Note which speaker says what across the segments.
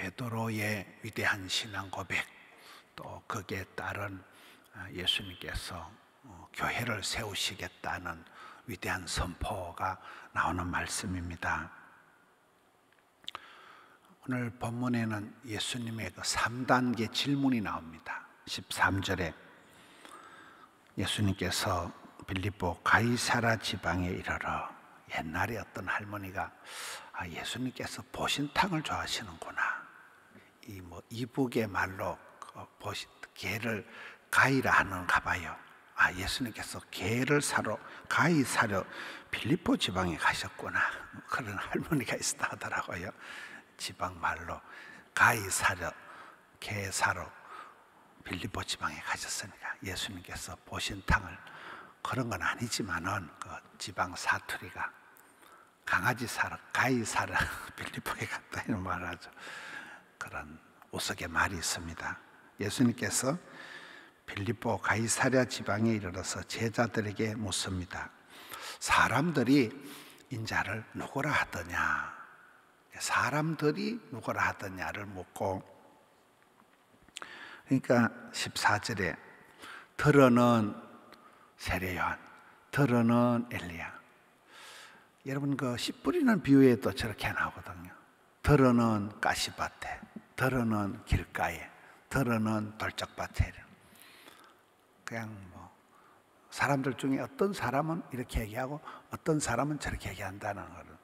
Speaker 1: 베드로의 위대한 신앙 고백, 또 거기에 따른 예수님께서 교회를 세우시겠다는 위대한 선포가 나오는 말씀입니다. 오늘 본문에는 예수님의 그 3단계 질문이 나옵니다. 13절에 예수님께서 빌립보 가이사라 지방에 이르러, 옛날에 어떤 할머니가 예수님께서 보신탕을 좋아하시는구나, 이북의 말로 게를 가이라 하는가 봐요. 예수님께서 게를 사러, 가이 사러 빌립보 지방에 가셨구나, 그런 할머니가 있었다 하더라고요. 지방 말로 가이 사러, 게 사러 빌립보 지방에 가셨으니까 예수님께서 보신탕을, 그런 건 아니지만은 그 지방 사투리가 강아지 사러, 가이 사러 빌립보에 갔다 이런 말을 하죠. 그런 우스개 말이 있습니다. 예수님께서 빌립보 가이사랴 지방에 이르러서 제자들에게 묻습니다. 사람들이 인자를 누구라 하더냐? 사람들이 누구라 하더냐를 묻고, 그러니까 14절에 들어는 세례 요한, 들어는 엘리야. 여러분 그 씨 뿌리는 비유에도 저렇게 나오거든요. 들어는 가시밭에, 들어는 길가에, 들어는 돌짝밭에. 그냥 사람들 중에 어떤 사람은 이렇게 얘기하고 어떤 사람은 저렇게 얘기한다는 거를,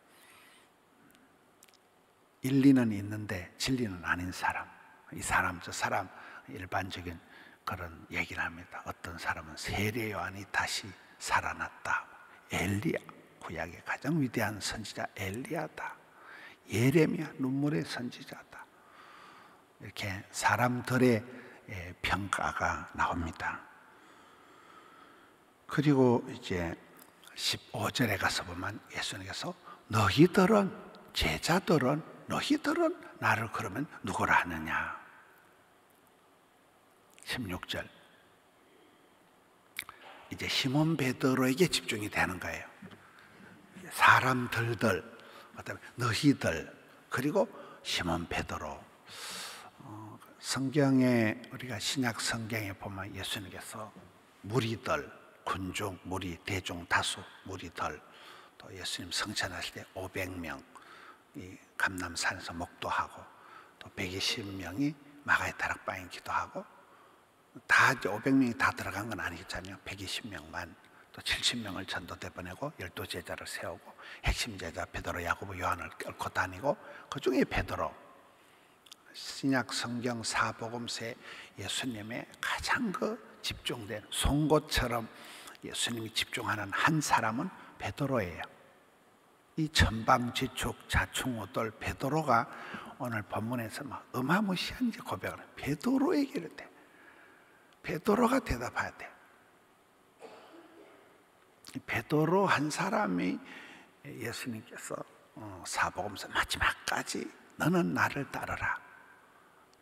Speaker 1: 일리는 있는데 진리는 아닌 사람, 이 사람 저 사람 일반적인 그런 얘기를 합니다. 어떤 사람은 세례 요한이 다시 살아났다, 엘리야, 구약의 가장 위대한 선지자 엘리야다, 예레미야 눈물의 선지자다, 이렇게 사람들의 평가가 나옵니다. 그리고 이제 15절에 가서 보면 예수님께서 너희들은, 제자들은, 너희들은 나를 그러면 누구라 하느냐? 16절 이제 시몬 베드로에게 집중이 되는 거예요. 사람들들, 그다음에 너희들, 그리고 시몬 베드로. 성경에, 우리가 신약 성경에 보면 예수님께서 무리들, 군중, 무리, 대중, 다수, 무리들, 또 예수님 성찬하실 때 500명 이 감람산에서 목도하고, 또 120명이 마가의 다락방에 기도하고, 다 이제 500명이 다 들어간 건 아니잖아요. 120명만, 또 70명을 전도대 보내고 12제자를 세우고, 핵심 제자 베드로, 야고보, 요한을 끌고 다니고, 그 중에 베드로, 신약 성경 사복음서에 예수님의 가장 그 집중된 송곳처럼 예수님이 집중하는 한 사람은 베드로예요. 이 천방지축 자충우돌 베드로가 오늘 본문에서 막 어마무시한 고백을 해요. 베드로에게 이르되, 베드로가 대답해야 돼. 베드로 한 사람이 예수님께서 사복음서 마지막까지 너는 나를 따르라,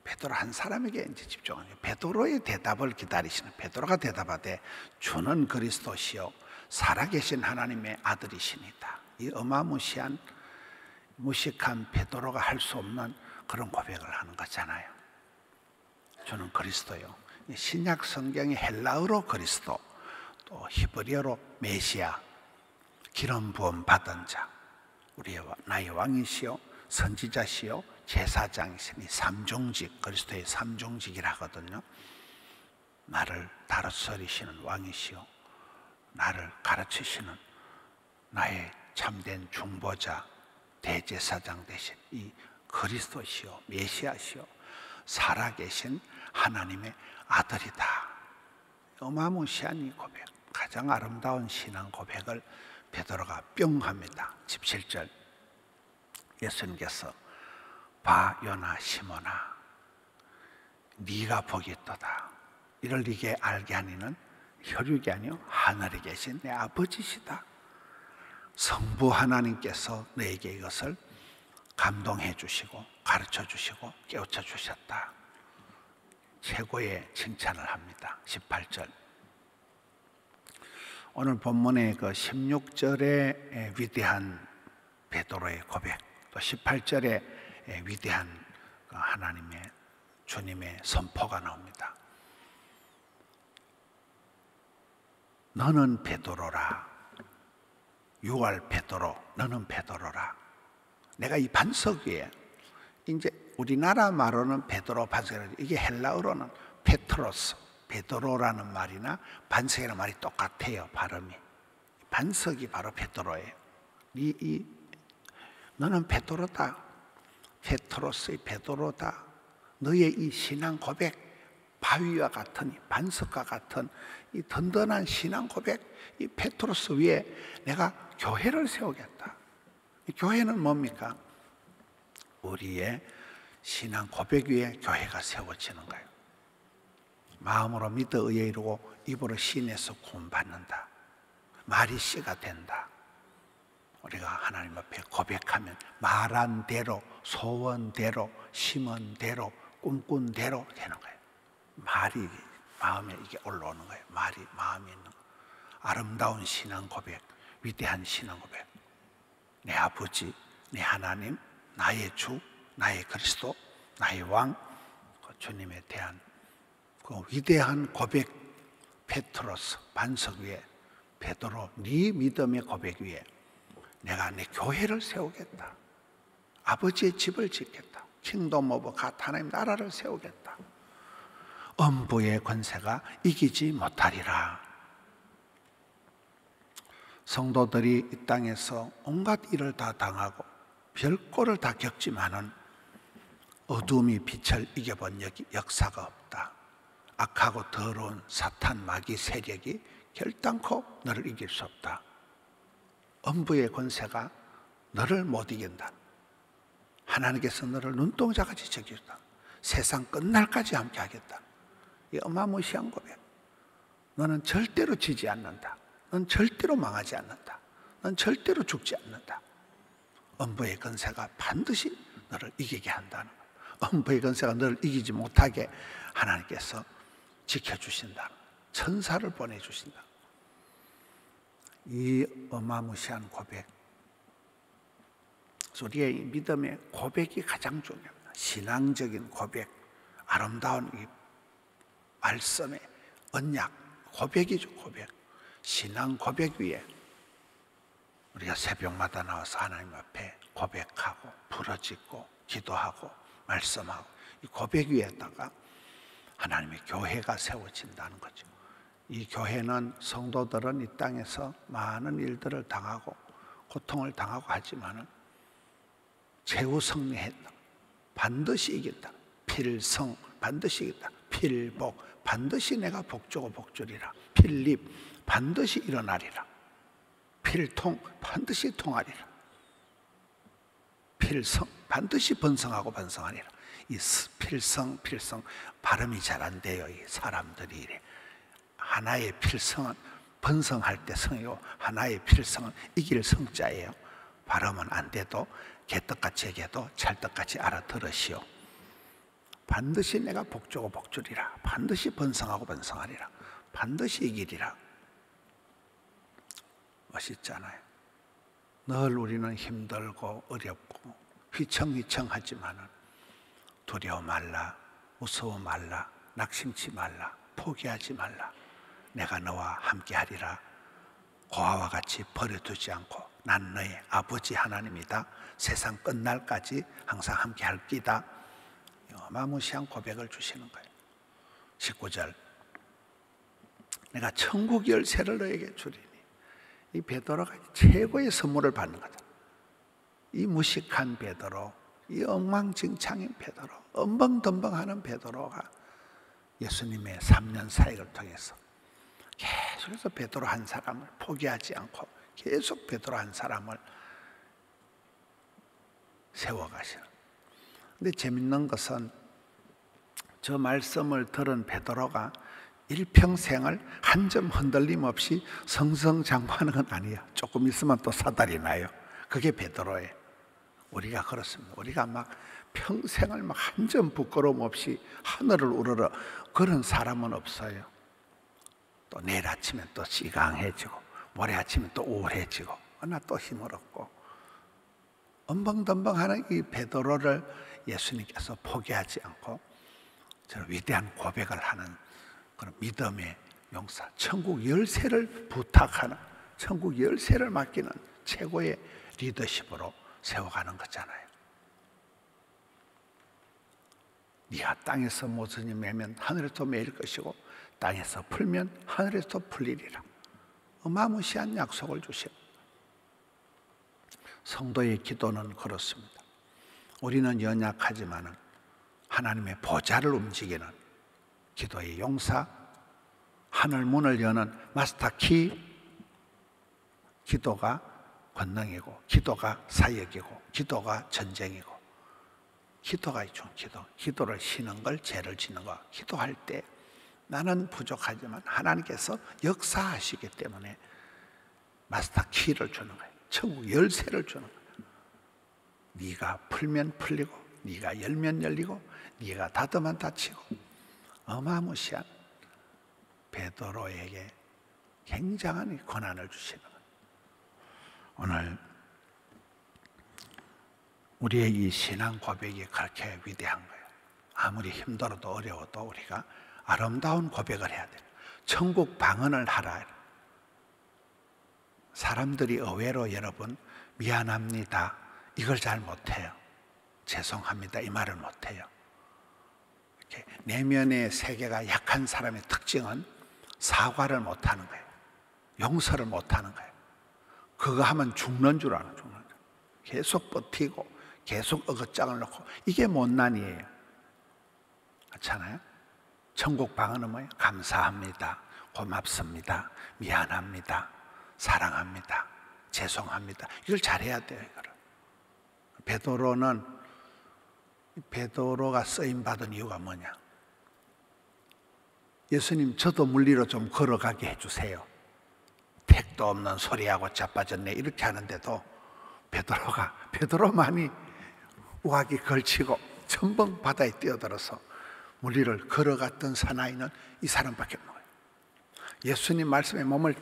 Speaker 1: 베드로 한 사람에게 이제 집중하는 거예요. 베드로의 대답을 기다리시는, 베드로가 대답하되 주는 그리스도시요 살아계신 하나님의 아들이시니다. 이 어마무시한 무식한 베드로가 할 수 없는 그런 고백을 하는 거잖아요. 주는 그리스도요. 신약 성경의 헬라어로 그리스도, 또 히브리어로 메시아, 기름 부음 받은 자, 우리의 나의 왕이시요 선지자시요 제사장이시니 삼종직, 그리스도의 삼종직이라 하거든요. 나를 다스리시는 왕이시요 나를 가르치시는 나의 참된 중보자, 대제사장 되신 이 그리스도시요 메시아시요 살아계신 하나님의 아들이다. 어마무시한 이 고백, 가장 아름다운 신앙 고백을 베드로가 뿅 합니다. 17절 예수님께서 봐 요나 시몬아, 네가 복이 있도다. 이를 네게 알게 하니는 혈육이 아니요 하늘에 계신 내 아버지시다. 성부 하나님께서 너에게 이것을 감동해 주시고 가르쳐 주시고 깨우쳐 주셨다. 최고의 칭찬을 합니다. 18절 오늘 본문의 그 16절의 위대한 베드로의 고백, 또 18절의 위대한 하나님의 주님의 선포가 나옵니다. 너는 베드로라. 6월 베드로, 너는 베드로라. 내가 이 반석 위에, 이제 우리나라 말로는 베드로 반석이라고, 이게 헬라어로는 페트로스, 베드로라는 말이나 반석이라는 말이 똑같아요. 발음이. 반석이 바로 베드로예요. 너는 베드로다. 페트로스의 베드로다. 너의 이 신앙 고백, 바위와 같은 반석과 같은 이 든든한 신앙 고백, 이 페트로스 위에 내가 교회를 세우겠다. 이 교회는 뭡니까? 우리의 신앙 고백 위에 교회가 세워지는 거예요. 마음으로 믿어 의에 이르고 입으로 신에서 구원받는다. 말이 씨가 된다. 우리가 하나님 앞에 고백하면 말한 대로, 소원대로, 심은 대로, 꿈꾼 대로 되는 거예요. 말이 마음에 이게 올라오는 거예요. 말이 마음에 있는 거예요. 아름다운 신앙 고백, 위대한 신앙 고백. 내 아버지, 내 하나님, 나의 주, 나의 그리스도, 나의 왕, 그 주님에 대한 그 위대한 고백, 페트로스 반석 위에, 베드로 네 믿음의 고백 위에 내가 내 교회를 세우겠다. 아버지의 집을 짓겠다. 킹덤 오브 갓, 하나님 나라를 세우겠다. 음부의 권세가 이기지 못하리라. 성도들이 이 땅에서 온갖 일을 다 당하고 별꼴을 다 겪지만은 어둠이 빛을 이겨본 역사가 없다. 악하고 더러운 사탄 마귀 세력이 결단코 너를 이길 수 없다. 음부의 권세가 너를 못 이긴다. 하나님께서 너를 눈동자같이 지키겠다. 세상 끝날까지 함께 하겠다. 이 어마무시한 고백. 너는 절대로 지지 않는다. 넌 절대로 망하지 않는다. 넌 절대로 죽지 않는다. 음부의 권세가 반드시 너를 이기게 한다는 거야. 음부의 권세가 너를 이기지 못하게 하나님께서 지켜주신다. 천사를 보내주신다. 이 어마무시한 고백, 우리의 믿음의 고백이 가장 중요합니다. 신앙적인 고백, 아름다운 이 말씀의 언약, 고백이죠. 고백. 신앙 고백 위에 우리가 새벽마다 나와서 하나님 앞에 고백하고 부르짖고 기도하고 말씀하고 이 고백 위에다가 하나님의 교회가 세워진다는 거죠. 이 교회는 성도들은 이 땅에서 많은 일들을 당하고 고통을 당하고 하지만은 최후 승리했다. 반드시 이긴다. 필성 반드시 이긴다. 필복 반드시 내가 복주고 복주리라. 필립 반드시 일어나리라. 필통 반드시 통하리라. 필성 반드시 번성하고 번성하리라. 이 필성 발음이 잘 안 돼요. 이 사람들이 이래. 하나의 필성은 번성할 때 성이고 하나의 필성은 이길 성자예요. 발음은 안 돼도 개떡같이 얘기해도 찰떡같이 알아들으시오. 반드시 내가 복주고 복주리라. 반드시 번성하고 번성하리라. 반드시 이기리라. 멋있잖아요. 늘 우리는 힘들고 어렵고 휘청휘청하지만은 두려워 말라, 무서워 말라, 낙심치 말라, 포기하지 말라. 내가 너와 함께하리라. 고아와 같이 버려두지 않고 난 너의 아버지 하나님이다. 세상 끝날까지 항상 함께할 끼다. 어마무시한 고백을 주시는 거예요. 19절 내가 천국 열쇠를 너에게 주리니. 이 베드로가 최고의 선물을 받는 거다. 이 무식한 베드로, 이 엉망진창인 베드로, 엄벙덤벙하는 베드로가 예수님의 3년 사역을 통해서 계속해서 베드로 한 사람을 포기하지 않고 계속 베드로 한 사람을 세워가시는. 근데 재밌는 것은 저 말씀을 들은 베드로가 일평생을 한 점 흔들림 없이 성성장구하는 건 아니에요. 조금 있으면 또 사달이 나요. 그게 베드로예요. 우리가 그렇습니다. 우리가 막 평생을 막 한 점 부끄러움 없이 하늘을 우러러 그런 사람은 없어요. 또 내일 아침에 또 시강해지고 모레 아침에 또 우울해지고 나 또 힘을 얻고 엄벙덤벙하는 이 베드로를 예수님께서 포기하지 않고 저 위대한 고백을 하는 그런 믿음의 용사, 천국 열쇠를 부탁하는, 천국 열쇠를 맡기는 최고의 리더십으로 세워가는 거잖아요. 네가 땅에서 무엇을 매면 하늘에서 매일 것이고 땅에서 풀면 하늘에서 풀리리라. 어마무시한 약속을 주시고, 성도의 기도는 그렇습니다. 우리는 연약하지만 하나님의 보좌를 움직이는 기도의 용사, 하늘 문을 여는 마스터키, 기도가 권능이고, 기도가 사역이고, 기도가 전쟁이고, 기도가 있죠. 기도를 쉬는 걸 죄를 짓는 거. 기도할 때 나는 부족하지만 하나님께서 역사하시기 때문에 마스터키를 주는 거예요. 천국 열쇠를 주는 거예요. 네가 풀면 풀리고, 네가 열면 열리고, 네가 닫으면 닫히고. 어마무시한 베드로에게 굉장한 권한을 주시는 거예요. 오늘 우리의 이 신앙 고백이 그렇게 위대한 거예요. 아무리 힘들어도 어려워도 우리가 아름다운 고백을 해야 돼요. 천국 방언을 하라. 사람들이 의외로 여러분 미안합니다 이걸 잘 못해요. 죄송합니다 이 말을 못해요. 이렇게 내면의 세계가 약한 사람의 특징은 사과를 못하는 거예요. 용서를 못하는 거예요. 그거 하면 죽는 줄 아는, 죽는 줄. 계속 버티고 계속 어긋장을 놓고, 이게 못난이에요. 그렇잖아요? 천국 방언은 뭐예요? 감사합니다, 고맙습니다, 미안합니다, 사랑합니다, 죄송합니다. 이걸 잘해야 돼요. 이거를. 베드로가 쓰임받은 이유가 뭐냐? 예수님, 저도 물리로 좀 걸어가게 해주세요. 택도 없는 소리하고 자빠졌네 이렇게 하는데도 베드로만이 우악이 걸치고 첨벙 바다에 뛰어들어서 물리를 걸어갔던 사나이는 이 사람밖에 없는 거예요. 예수님 말씀에 몸을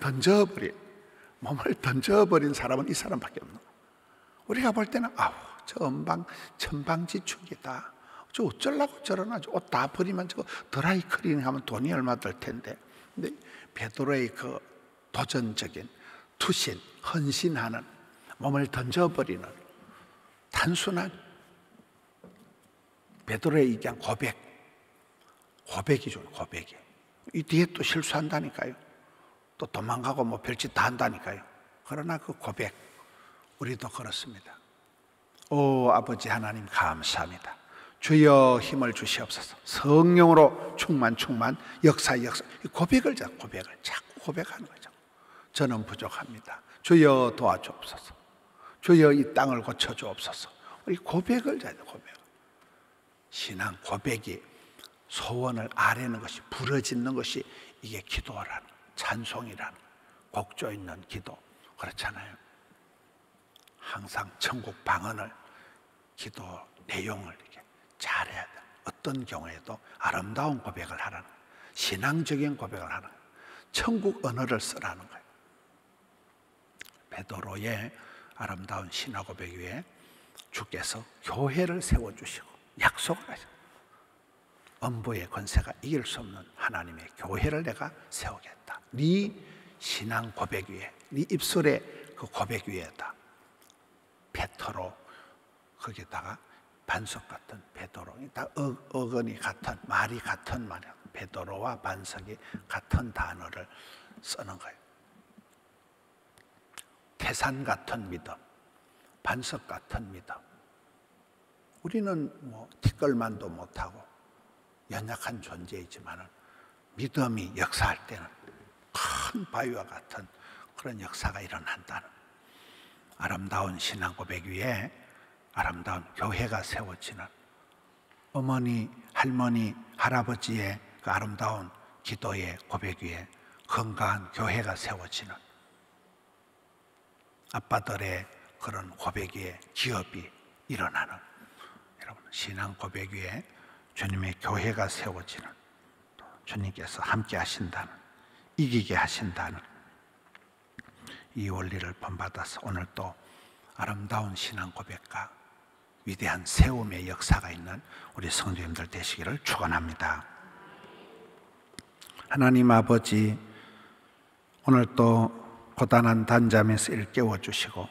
Speaker 1: 던져버린 사람은 이 사람밖에 없는 거예요. 우리가 볼 때는 저 천방지축이다. 저 어쩌려고 저러나, 옷 다 버리면 저거 드라이 클리닝 하면 돈이 얼마 들 텐데. 근데 베드로의 그 도전적인 투신, 헌신하는, 몸을 던져버리는 단순한 베드로의 이 그냥 고백이죠. 고백이. 이 뒤에 또 실수한다니까요. 또 도망가고 뭐 별짓 다 한다니까요. 그러나 그 고백, 우리도 그렇습니다. 오 아버지 하나님 감사합니다. 주여 힘을 주시옵소서. 성령으로 충만 역사. 고백을 자꾸 고백하는 거죠. 저는 부족합니다. 주여 도와주옵소서. 주여 이 땅을 고쳐주옵소서. 우리 고백을 자요. 고백. 신앙 고백이 소원을 아뢰는 것이, 부러짓는 것이 이게 기도라는, 찬송이라는, 곡조 있는 기도. 그렇잖아요. 항상 천국 방언을, 기도 내용을 이렇게 잘해야 돼. 어떤 경우에도 아름다운 고백을 하라는 거예요. 신앙적인 고백을 하는 거예요. 천국 언어를 쓰라는 거예요. 베드로의 아름다운 신앙 고백 위에 주께서 교회를 세워주시고 약속을 하셨어요. 엄부의 권세가 이길 수 없는 하나님의 교회를 내가 세우겠다. 네 신앙 고백 위에, 네 입술의 그 고백 위에다 베드로, 거기다가 반석 같은 베드로, 다 어근이 같은, 말이 같은 말이야. 베드로와 반석이 같은 단어를 쓰는 거예요. 태산 같은 믿음, 반석 같은 믿음. 우리는 뭐 티끌만도 못하고 연약한 존재이지만 믿음이 역사할 때는 큰 바위와 같은 그런 역사가 일어난다는, 아름다운 신앙 고백 위에 아름다운 교회가 세워지는, 어머니, 할머니, 할아버지의 그 아름다운 기도의 고백 위에 건강한 교회가 세워지는, 아빠들의 그런 고백 위에 기업이 일어나는, 여러분 신앙 고백 위에 주님의 교회가 세워지는, 또 주님께서 함께 하신다는, 이기게 하신다는 이 원리를 본받아서 오늘 또 아름다운 신앙 고백과 위대한 세움의 역사가 있는 우리 성도님들 되시기를 축원합니다. 하나님 아버지, 오늘 또 고단한 단잠에서 일깨워 주시고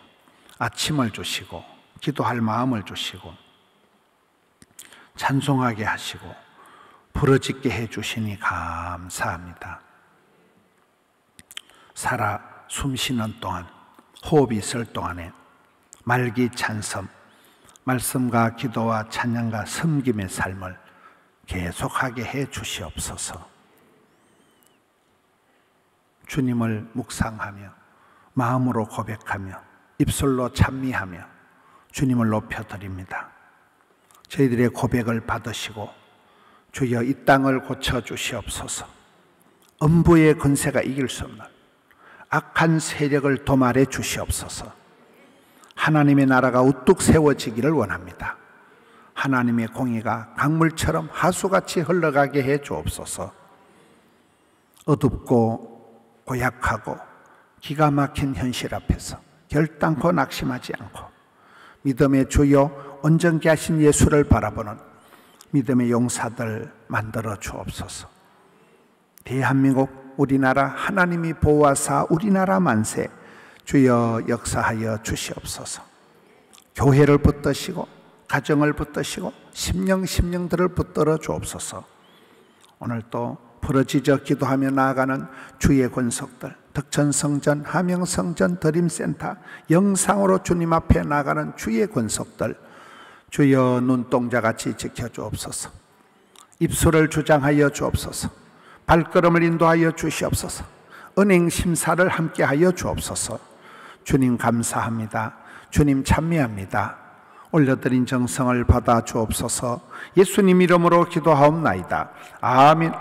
Speaker 1: 아침을 주시고 기도할 마음을 주시고 찬송하게 하시고 부르짖게 해주시니 감사합니다. 살아 숨쉬는 동안, 호흡이 있을 동안에 말기찬섬, 말씀과 기도와 찬양과 섬김의 삶을 계속하게 해 주시옵소서. 주님을 묵상하며 마음으로 고백하며 입술로 찬미하며 주님을 높여드립니다. 저희들의 고백을 받으시고 주여 이 땅을 고쳐주시옵소서. 음부의 권세가 이길 수 없는 악한 세력을 도말해 주시옵소서. 하나님의 나라가 우뚝 세워지기를 원합니다. 하나님의 공의가 강물처럼 하수같이 흘러가게 해 주옵소서. 어둡고 고약하고 기가 막힌 현실 앞에서 결단코 낙심하지 않고 믿음의 주요 온전케 하신 예수를 바라보는 믿음의 용사들 만들어 주옵소서. 대한민국 우리나라 하나님이 보호하사 우리나라 만세 주여 역사하여 주시옵소서. 교회를 붙드시고 가정을 붙드시고 심령들을 붙들어 주옵소서. 오늘 또 부르짖어 기도하며 나아가는 주의 권속들, 덕천성전, 함영성전, 드림센터, 영상으로 주님 앞에 나가는 주의 권속들 주여 눈동자같이 지켜주옵소서. 입술을 주장하여 주옵소서. 발걸음을 인도하여 주시옵소서. 은행 심사를 함께하여 주옵소서. 주님 감사합니다. 주님 찬미합니다. 올려드린 정성을 받아 주옵소서. 예수님 이름으로 기도하옵나이다. 아멘.